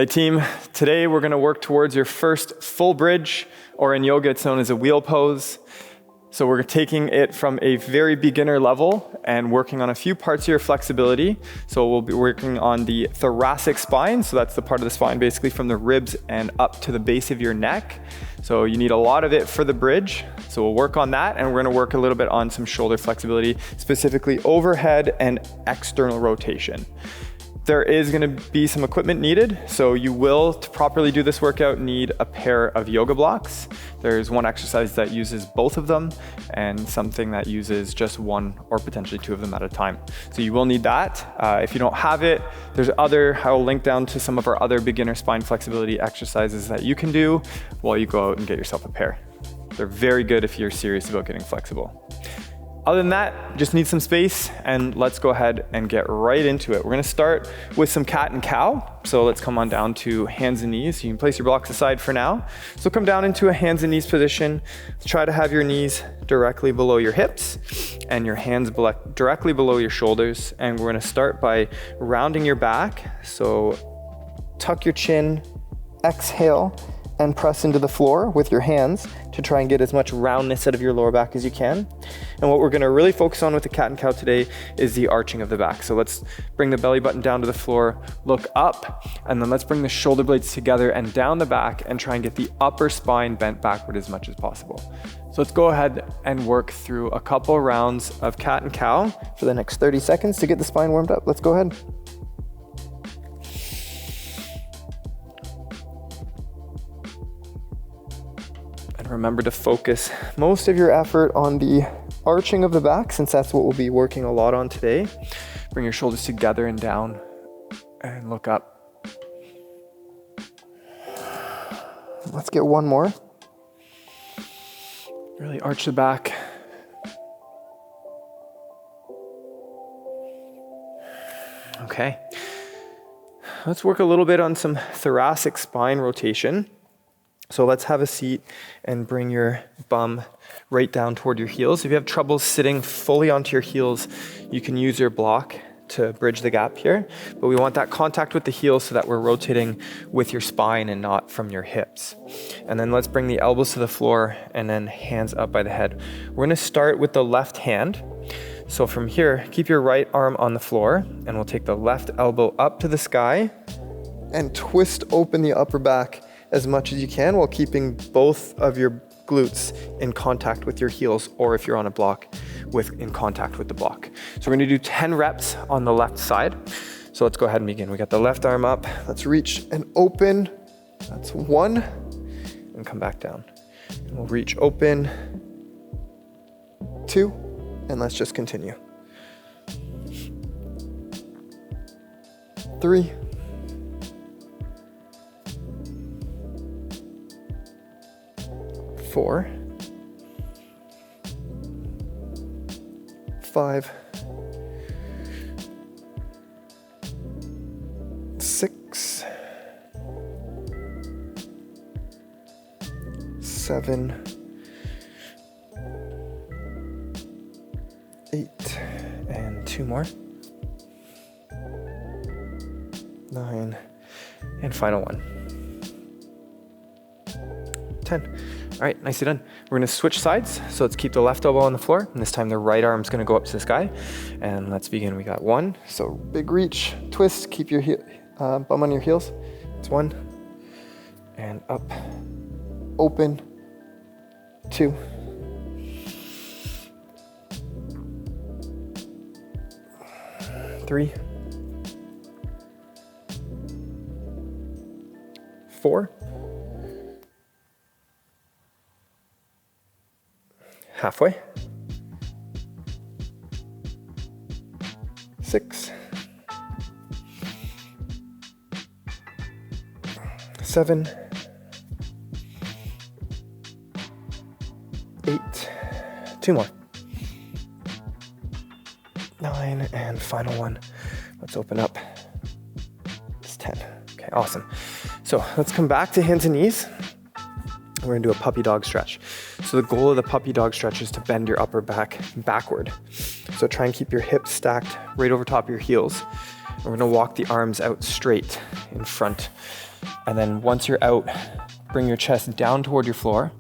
Hey team, today we're going to work towards your first full bridge, or in yoga it's known as a wheel pose. So we're taking it from a very beginner level and working on a few parts of your flexibility. So we'll be working on the thoracic spine. So that's the part of the spine basically from the ribs and up to the base of your neck. So you need a lot of it for the bridge. So we'll work on that, and we're gonna work a little bit on some shoulder flexibility, specifically overhead and external rotation. There is gonna be some equipment needed, so you will, to properly do this workout, need a pair of yoga blocks. There's one exercise that uses both of them, and something that uses just one or potentially two of them at a time. So you will need that. If you don't have it, I'll link down to some of our other beginner spine flexibility exercises that you can do while you go out and get yourself a pair. They're very good if you're serious about getting flexible. Other than that, just need some space, and let's go ahead and get right into it. We're gonna start with some cat and cow. So let's come on down to hands and knees. You can place your blocks aside for now. So come down into a hands and knees position. Try to have your knees directly below your hips and your hands directly below your shoulders. And we're gonna start by rounding your back. So tuck your chin, exhale, and press into the floor with your hands to try and get as much roundness out of your lower back as you can. And what we're gonna really focus on with the cat and cow today is the arching of the back. So let's bring the belly button down to the floor, look up, and then let's bring the shoulder blades together and down the back and try and get the upper spine bent backward as much as possible. So let's go ahead and work through a couple rounds of cat and cow for the next 30 seconds to get the spine warmed up. Let's go ahead. Remember to focus most of your effort on the arching of the back, since that's what we'll be working a lot on today. Bring your shoulders together and down and look up. Let's get one more. Really arch the back. Okay. Let's work a little bit on some thoracic spine rotation. So let's have a seat and bring your bum right down toward your heels. If you have trouble sitting fully onto your heels, you can use your block to bridge the gap here. But we want that contact with the heels so that we're rotating with your spine and not from your hips. And then let's bring the elbows to the floor and then hands up by the head. We're gonna start with the left hand. So from here, keep your right arm on the floor, and we'll take the left elbow up to the sky and twist open the upper back as much as you can while keeping both of your glutes in contact with your heels, or if you're on a block, in contact with the block. So we're gonna do 10 reps on the left side. So let's go ahead and begin. We got the left arm up. Let's reach and open. That's 1, and come back down. And we'll reach open, 2, and let's just continue. 3, 4, 5, 6, 7, 8, and 2 more. 9, and final 1. 10. All right, nicely done. We're gonna switch sides. So let's keep the left elbow on the floor, and this time the right arm's gonna go up to the sky. And let's begin. We got 1. So big reach, twist, keep your bum on your heels. It's 1, and up, open, 2, 3, 4, halfway, 6, 7, 8, 2 more, 9, and final 1. Let's open up. It's 10. Okay, awesome. So let's come back to hands and knees. We're gonna do a puppy dog stretch. So the goal of the puppy dog stretch is to bend your upper back backward. So try and keep your hips stacked right over top of your heels. We're gonna walk the arms out straight in front. And then once you're out, bring your chest down toward your floor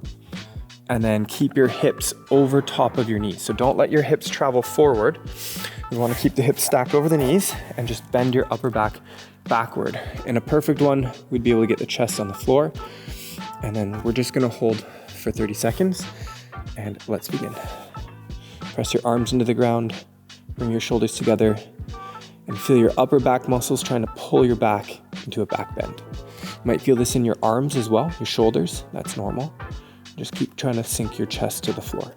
and then keep your hips over top of your knees. So don't let your hips travel forward. You wanna keep the hips stacked over the knees and just bend your upper back backward. In a perfect one, we'd be able to get the chest on the floor. And then we're just gonna hold for 30 seconds and let's begin. Press your arms into the ground, bring your shoulders together, and feel your upper back muscles trying to pull your back into a back bend. You might feel this in your arms as well, your shoulders, that's normal. Just keep trying to sink your chest to the floor.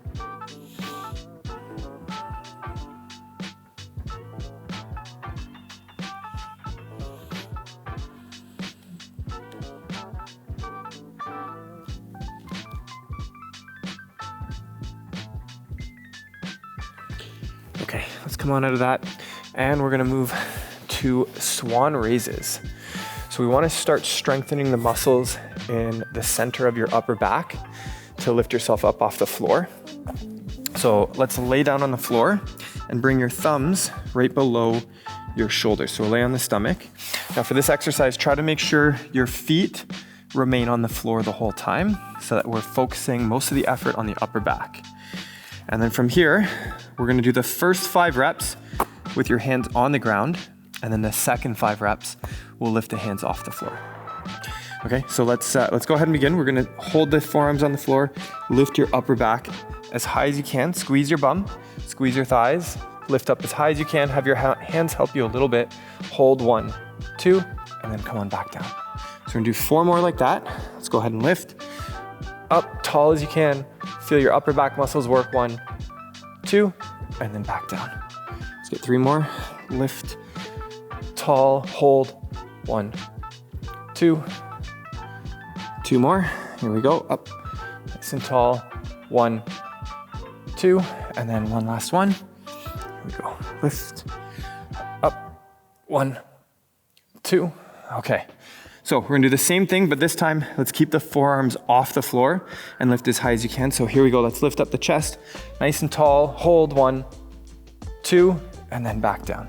Okay, let's come on out of that. And we're gonna move to Swan Raises. So we wanna start strengthening the muscles in the center of your upper back to lift yourself up off the floor. So let's lay down on the floor and bring your thumbs right below your shoulders. So lay on the stomach. Now for this exercise, try to make sure your feet remain on the floor the whole time so that we're focusing most of the effort on the upper back. And then from here, we're gonna do the first 5 reps with your hands on the ground, and then the second 5 reps, we'll lift the hands off the floor. Okay, so let's go ahead and begin. We're gonna hold the forearms on the floor, lift your upper back as high as you can, squeeze your bum, squeeze your thighs, lift up as high as you can, have your hands help you a little bit, hold 1, 2, and then come on back down. So we're gonna do 4 more like that. Let's go ahead and lift, up tall as you can, feel your upper back muscles work, 1, 2, and then back down. Let's get 3 more, lift, tall, hold, 1, 2, 2 more, here we go, up, nice and tall, 1, 2, and then one last one, here we go, lift, up, 1, 2, okay. So we're gonna do the same thing, but this time, let's keep the forearms off the floor and lift as high as you can. So here we go, let's lift up the chest, nice and tall, hold, 1, 2, and then back down.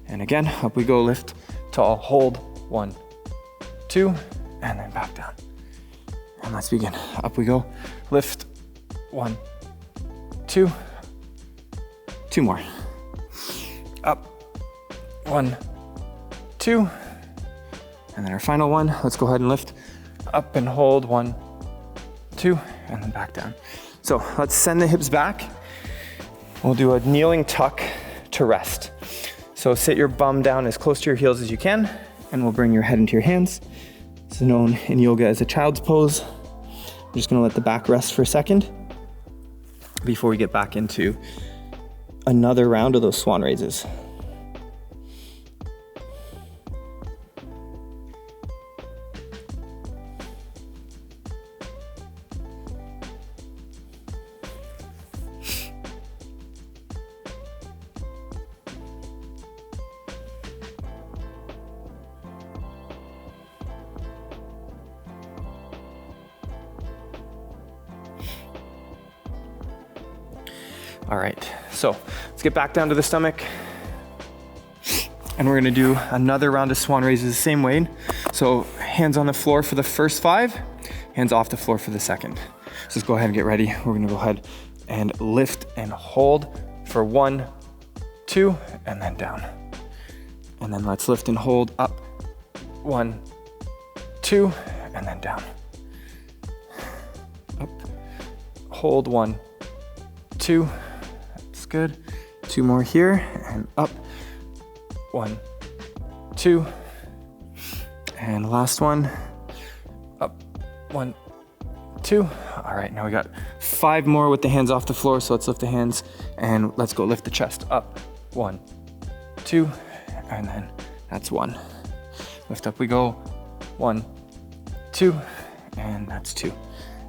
And again, up we go, lift, tall, hold, 1, 2, and then back down. And let's begin. Up we go, lift, 1, 2, 2 more. Up, 1, 2, and then our final one, let's go ahead and lift, up and hold, 1, 2, and then back down. So let's send the hips back. We'll do a kneeling tuck to rest. So sit your bum down as close to your heels as you can, and we'll bring your head into your hands. This is known in yoga as a child's pose. I'm just gonna let the back rest for a second before we get back into another round of those swan raises. All right, so let's get back down to the stomach. And we're gonna do another round of swan raises the same way. So hands on the floor for the first 5, hands off the floor for the second. So let's go ahead and get ready. We're gonna go ahead and lift and hold for 1, 2, and then down. And then let's lift and hold up, 1, 2, and then down. Up, hold, 1, 2, that's good. 2 more here, and up, 1, 2, and last one, up, 1, 2. All right, now we got 5 more with the hands off the floor, so let's lift the hands and let's go lift the chest up, 1, 2, and then that's 1. Lift up we go, 1, 2, and that's 2.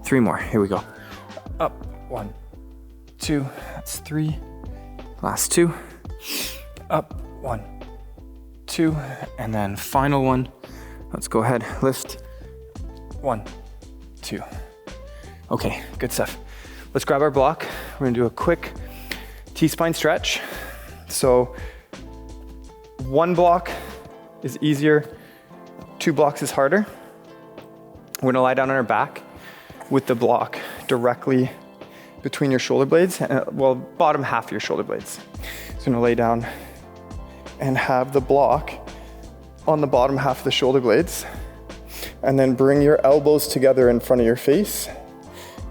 3 more, here we go. Up, 1, 2, that's 3. Last 2. Up, 1, 2, and then final one. Let's go ahead, lift, 1, 2. Okay, good stuff. Let's grab our block. We're gonna do a quick T-spine stretch. So 1 block is easier, 2 blocks is harder. We're gonna lie down on our back with the block directly between your shoulder blades, well, bottom half of your shoulder blades. So I'm gonna lay down and have the block on the bottom half of the shoulder blades, and then bring your elbows together in front of your face.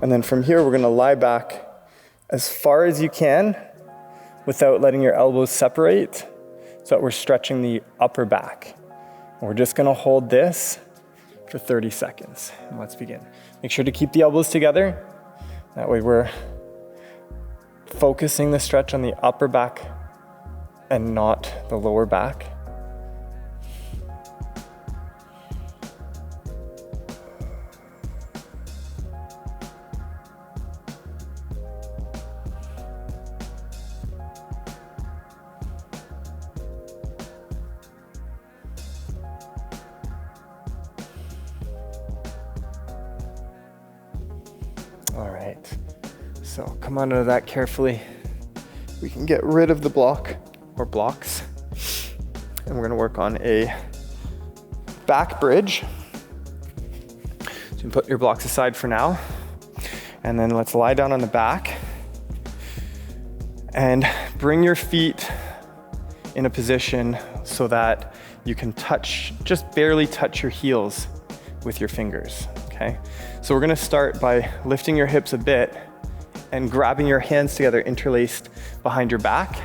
And then from here, we're gonna lie back as far as you can without letting your elbows separate, so that we're stretching the upper back. And we're just gonna hold this for 30 seconds. And let's begin. Make sure to keep the elbows together. That way we're focusing the stretch on the upper back and not the lower back. All right, so come onto that carefully. We can get rid of the block or blocks, and we're gonna work on a back bridge. So you can put your blocks aside for now, and then let's lie down on the back and bring your feet in a position so that you can just barely touch your heels with your fingers, okay? So we're gonna start by lifting your hips a bit and grabbing your hands together interlaced behind your back,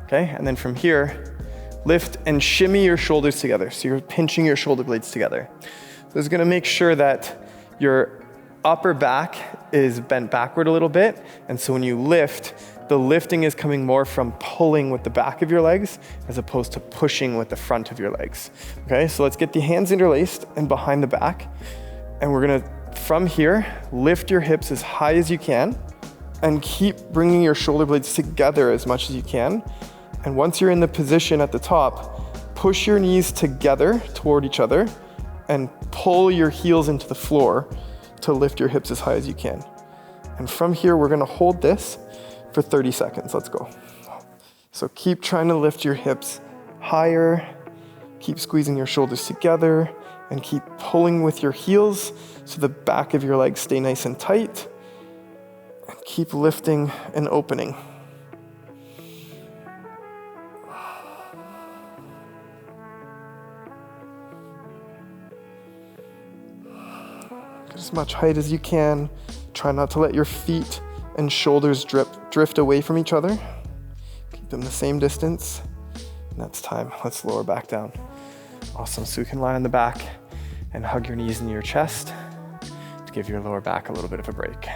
okay? And then from here, lift and shimmy your shoulders together. So you're pinching your shoulder blades together. So this is gonna make sure that your upper back is bent backward a little bit. And so when you lift, the lifting is coming more from pulling with the back of your legs as opposed to pushing with the front of your legs. Okay, so let's get the hands interlaced and behind the back. And we're gonna, from here, lift your hips as high as you can and keep bringing your shoulder blades together as much as you can. And once you're in the position at the top, push your knees together toward each other and pull your heels into the floor to lift your hips as high as you can. And from here, we're gonna hold this for 30 seconds. Let's go. So keep trying to lift your hips higher, keep squeezing your shoulders together, and keep pulling with your heels so the back of your legs stay nice and tight. And keep lifting and opening. Get as much height as you can. Try not to let your feet and shoulders drift away from each other. Keep them the same distance. And that's time. Let's lower back down. Awesome. So you can lie on the back and hug your knees into your chest to give your lower back a little bit of a break.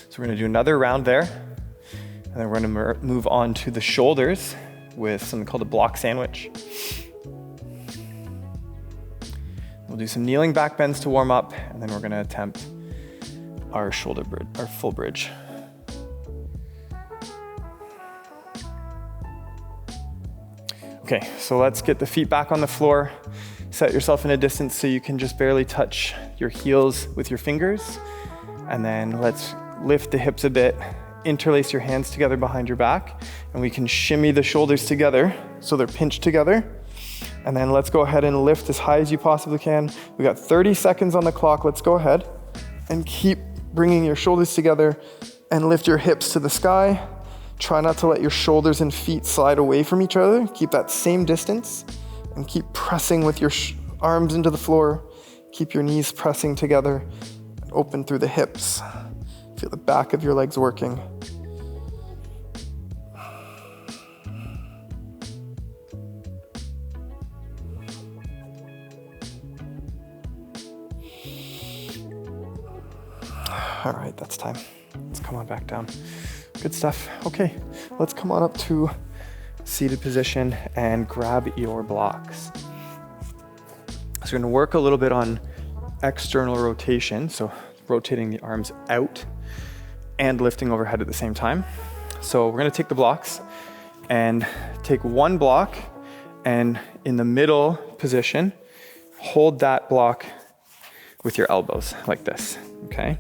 So we're going to do another round there, and then we're going to move on to the shoulders with something called a block sandwich. We'll do some kneeling back bends to warm up, and then we're going to attempt our shoulder bridge, our full bridge. Okay, so let's get the feet back on the floor. Set yourself in a distance so you can just barely touch your heels with your fingers. And then let's lift the hips a bit, interlace your hands together behind your back, and we can shimmy the shoulders together so they're pinched together. And then let's go ahead and lift as high as you possibly can. We got 30 seconds on the clock. Let's go ahead and keep bringing your shoulders together and lift your hips to the sky. Try not to let your shoulders and feet slide away from each other. Keep that same distance and keep pressing with your arms into the floor. Keep your knees pressing together. Open through the hips. Feel the back of your legs working. All right, that's time. Let's come on back down. Good stuff. Okay, let's come on up to seated position and grab your blocks. So we're gonna work a little bit on external rotation, so rotating the arms out and lifting overhead at the same time. So we're gonna take the blocks and take one block, and in the middle position, hold that block with your elbows like this, okay?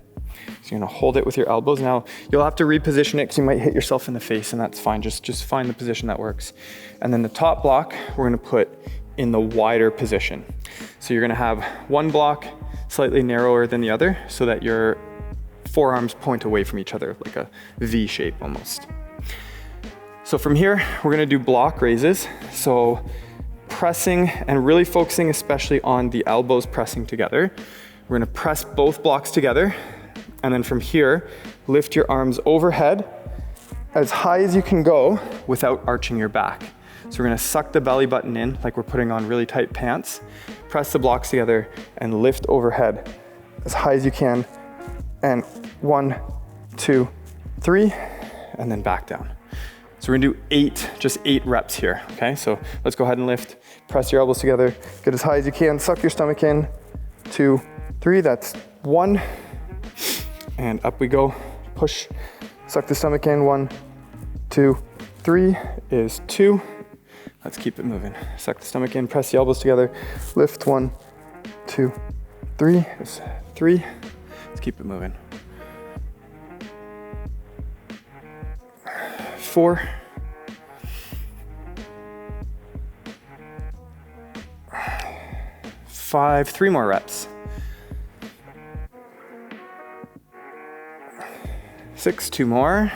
So you're gonna hold it with your elbows. Now, you'll have to reposition it because you might hit yourself in the face, and that's fine. Just find the position that works. And then the top block, we're gonna put in the wider position. So you're gonna have one block slightly narrower than the other so that your forearms point away from each other, like a V shape almost. So from here, we're gonna do block raises. So pressing and really focusing especially on the elbows pressing together. We're gonna press both blocks together, and then from here, lift your arms overhead as high as you can go without arching your back. So we're gonna suck the belly button in like we're putting on really tight pants, press the blocks together and lift overhead as high as you can. And 1, 2, 3, and then back down. So we're gonna do just eight reps here, okay? So let's go ahead and lift, press your elbows together, get as high as you can, suck your stomach in, 2, 3, that's 1, and up we go. Push, suck the stomach in, 1, 2, 3 is 2. Let's keep it moving. Suck the stomach in, press the elbows together, lift, 1, 2, 3 is 3. Let's keep it moving. 4. 5, 3 more reps. 6, 2 more.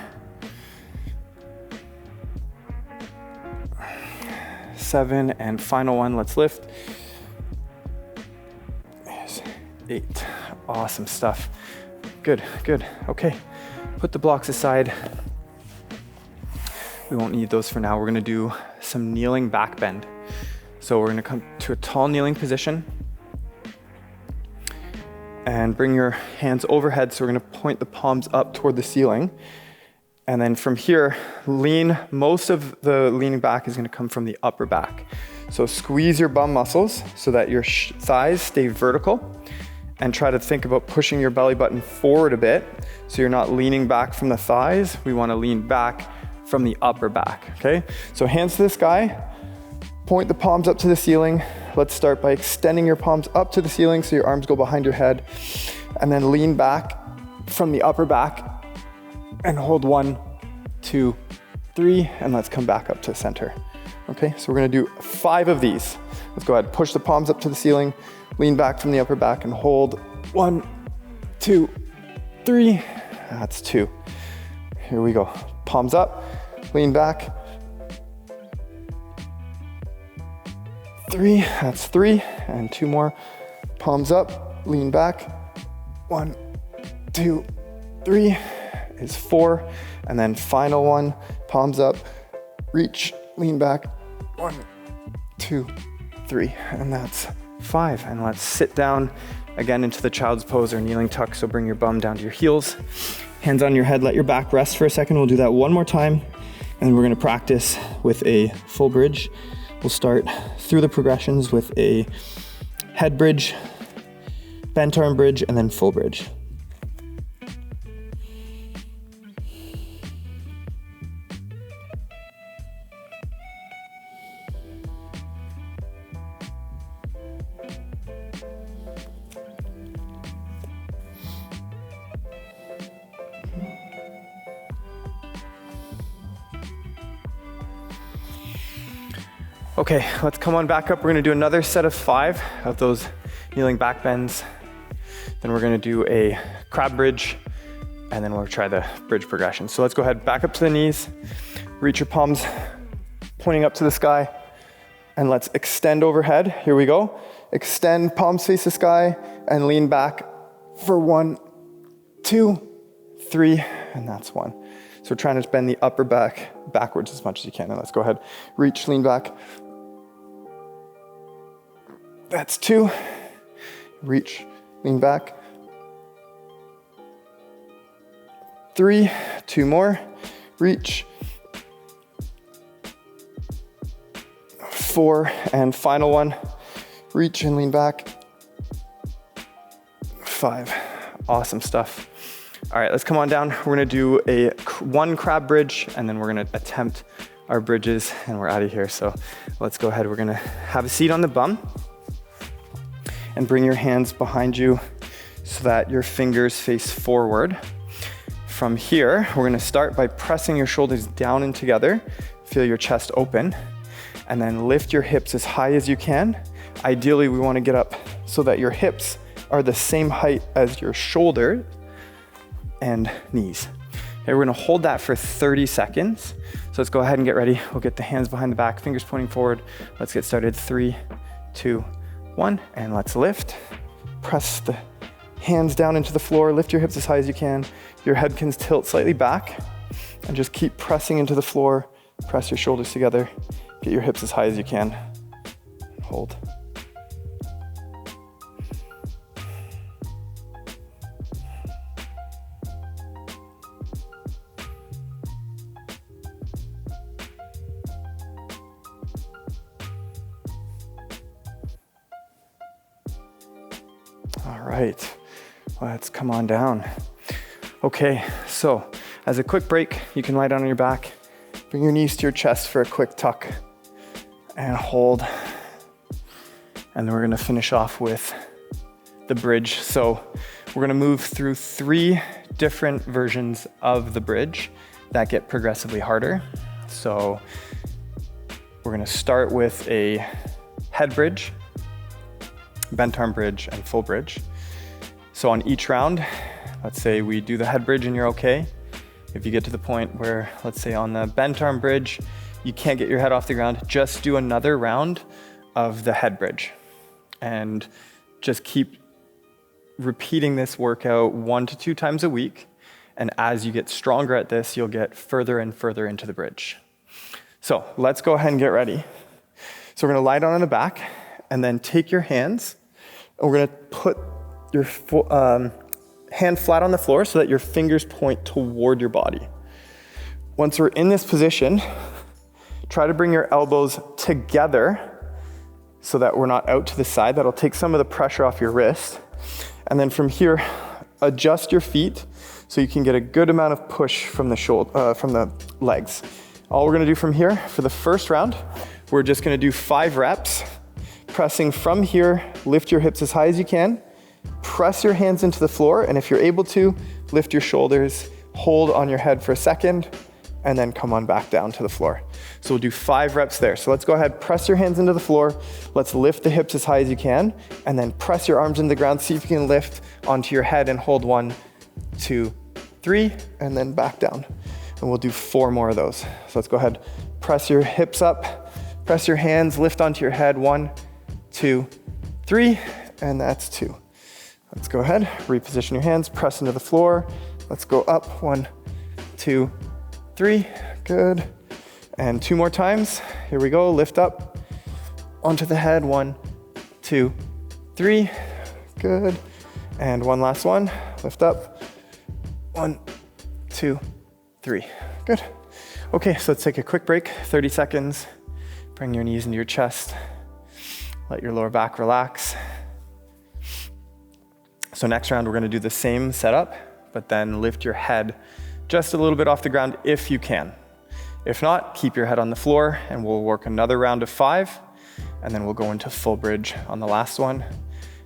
7, and final one, let's lift. 8, awesome stuff. Good, good, okay. Put the blocks aside. We won't need those for now. We're gonna do some kneeling back bend. So we're gonna come to a tall kneeling position and bring your hands overhead. So we're gonna point the palms up toward the ceiling. And then from here, lean. Most of the leaning back is gonna come from the upper back. So squeeze your bum muscles so that your thighs stay vertical, and try to think about pushing your belly button forward a bit so you're not leaning back from the thighs. We wanna lean back from the upper back, okay? So hands to the sky, point the palms up to the ceiling. Let's start by extending your palms up to the ceiling so your arms go behind your head, and then lean back from the upper back and hold 1, 2, 3, and let's come back up to center. Okay, so we're gonna do 5 of these. Let's go ahead, push the palms up to the ceiling, lean back from the upper back and hold 1, 2, 3, that's 2. Here we go, palms up, lean back. 3, that's 3, and 2 more. Palms up, lean back. 1, 2, 3 is 4, and then final one, palms up, reach, lean back. 1, 2, 3, and that's 5. And let's sit down again into the child's pose or kneeling tuck. So bring your bum down to your heels, hands on your head, let your back rest for a second. We'll do that one more time, and then we're gonna practice with a full bridge. We'll start through the progressions with a head bridge, bent arm bridge, and then full bridge. Okay, let's come on back up. We're gonna do another set of 5 of those kneeling back bends. Then we're gonna do a crab bridge, and then we'll try the bridge progression. So let's go ahead, back up to the knees, reach your palms pointing up to the sky, and let's extend overhead. Here we go. Extend, palms face the sky, and lean back for 1, 2, 3, and that's 1. So we're trying to bend the upper back backwards as much as you can. And let's go ahead, reach, lean back. That's 2. Reach, lean back. 3, 2 more. Reach. 4, and final one. Reach and lean back. 5. Awesome stuff. All right, let's come on down. We're gonna do one crab bridge, and then we're gonna attempt our bridges, and we're out of here. So let's go ahead. We're gonna have a seat on the bum and bring your hands behind you so that your fingers face forward. From here, we're gonna start by pressing your shoulders down and together. Feel your chest open, and then lift your hips as high as you can. Ideally, we wanna get up so that your hips are the same height as your shoulder and knees. Okay, we're gonna hold that for 30 seconds. So let's go ahead and get ready. We'll get the hands behind the back, fingers pointing forward. Let's get started. 3, 2, 1, and let's lift. Press the hands down into the floor, lift your hips as high as you can. Your head can tilt slightly back, and just keep pressing into the floor. Press your shoulders together. Get your hips as high as you can. Hold. All right, let's come on down. Okay, so as a quick break, you can lie down on your back, bring your knees to your chest for a quick tuck, and hold. And then we're gonna finish off with the bridge. So we're gonna move through 3 different versions of the bridge that get progressively harder. So we're gonna start with a head bridge, bent arm bridge, and full bridge. So on each round, let's say we do the head bridge and you're okay. If you get to the point where, let's say on the bent arm bridge, you can't get your head off the ground, just do another round of the head bridge. And just keep repeating this workout 1 to 2 times a week. And as you get stronger at this, you'll get further and further into the bridge. So let's go ahead and get ready. So we're gonna lie down on the back and then take your hands, and we're gonna put your hand flat on the floor so that your fingers point toward your body. Once we're in this position, try to bring your elbows together so that we're not out to the side. That'll take some of the pressure off your wrist. And then from here, adjust your feet so you can get a good amount of push from the legs. All we're gonna do from here, for the first round, we're just gonna do 5 reps. Pressing from here, lift your hips as high as you can, press your hands into the floor, and if you're able to, lift your shoulders, hold on your head for a second, and then come on back down to the floor. So we'll do 5 reps there. So let's go ahead, press your hands into the floor, let's lift the hips as high as you can, and then press your arms into the ground, see if you can lift onto your head and hold 1, 2, 3, and then back down. And we'll do 4 more of those. So let's go ahead, press your hips up, press your hands, lift onto your head, 1, 2, 3, and that's 2. Let's go ahead, reposition your hands, press into the floor. Let's go up, 1, 2, 3, good. And 2 more times, here we go, lift up, onto the head, 1, 2, 3, good. And one last one, lift up, 1, 2, 3, good. Okay, so let's take a quick break, 30 seconds. Bring your knees into your chest. Let your lower back relax. So next round, we're gonna do the same setup, but then lift your head just a little bit off the ground if you can. If not, keep your head on the floor and we'll work another round of 5, and then we'll go into full bridge on the last one,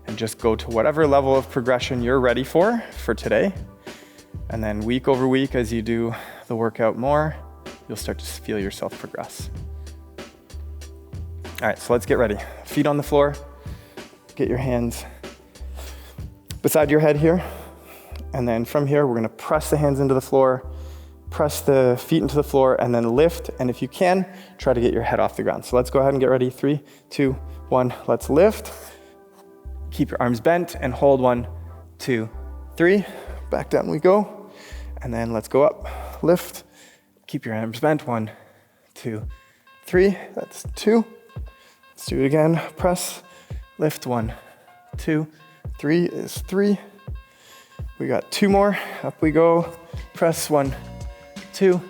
and just go to whatever level of progression you're ready for today. And then week over week, as you do the workout more, you'll start to feel yourself progress. All right, so let's get ready. Feet on the floor, get your hands beside your head here. And then from here, we're gonna press the hands into the floor, press the feet into the floor, and then lift. And if you can, try to get your head off the ground. So let's go ahead and get ready. 3, 2, 1, let's lift. Keep your arms bent and hold 1, 2, 3. Back down we go. And then let's go up, lift. Keep your arms bent, 1, 2, 3, that's 2. Let's do it again, press, lift, 1, 2, 3 is 3. We got 2 more, up we go, press, 1, 2,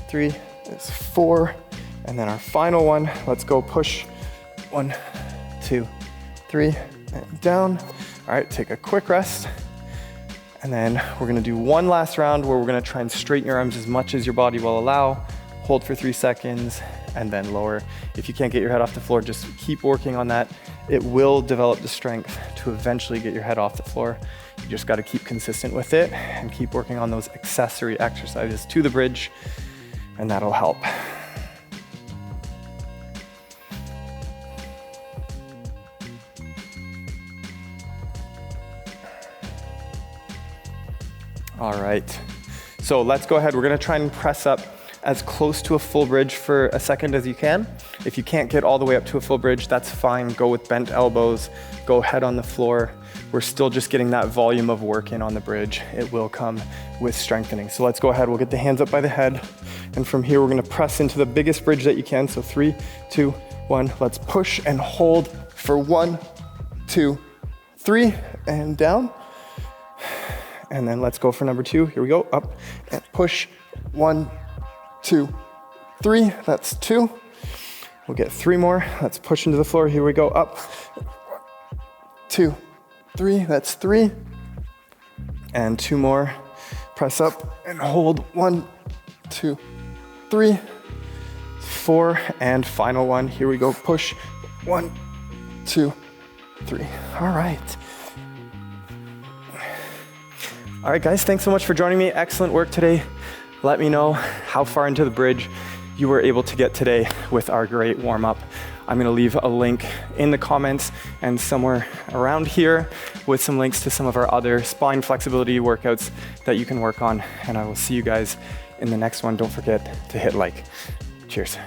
3 is 4. And then our final one, let's go push, 1, 2, 3, and down. All right, take a quick rest. And then we're gonna do one last round where we're gonna try and straighten your arms as much as your body will allow. Hold for 3 seconds and then lower. If you can't get your head off the floor, just keep working on that. It will develop the strength to eventually get your head off the floor. You just gotta keep consistent with it and keep working on those accessory exercises to the bridge, and that'll help. All right, so let's go ahead. We're gonna try and press up as close to a full bridge for a second as you can. If you can't get all the way up to a full bridge, that's fine. Go with bent elbows, go head on the floor. We're still just getting that volume of work in on the bridge. It will come with strengthening. So let's go ahead. We'll get the hands up by the head. And from here, we're gonna press into the biggest bridge that you can. So 3, 2, 1. Let's push and hold for 1, 2, 3, and down. And then let's go for number 2. Here we go, up and push. 1, 2, 3, that's 2. We'll get 3 more. Let's push into the floor. Here we go, up. 2, 3, that's 3. And 2 more. Press up and hold. 1, 2, 3, 4, and final one. Here we go, push. 1, 2, 3. All right. All right, guys, thanks so much for joining me. Excellent work today. Let me know how far into the bridge you were able to get today with our great warm-up. I'm gonna leave a link in the comments and somewhere around here with some links to some of our other spine flexibility workouts that you can work on. And I will see you guys in the next one. Don't forget to hit like. Cheers.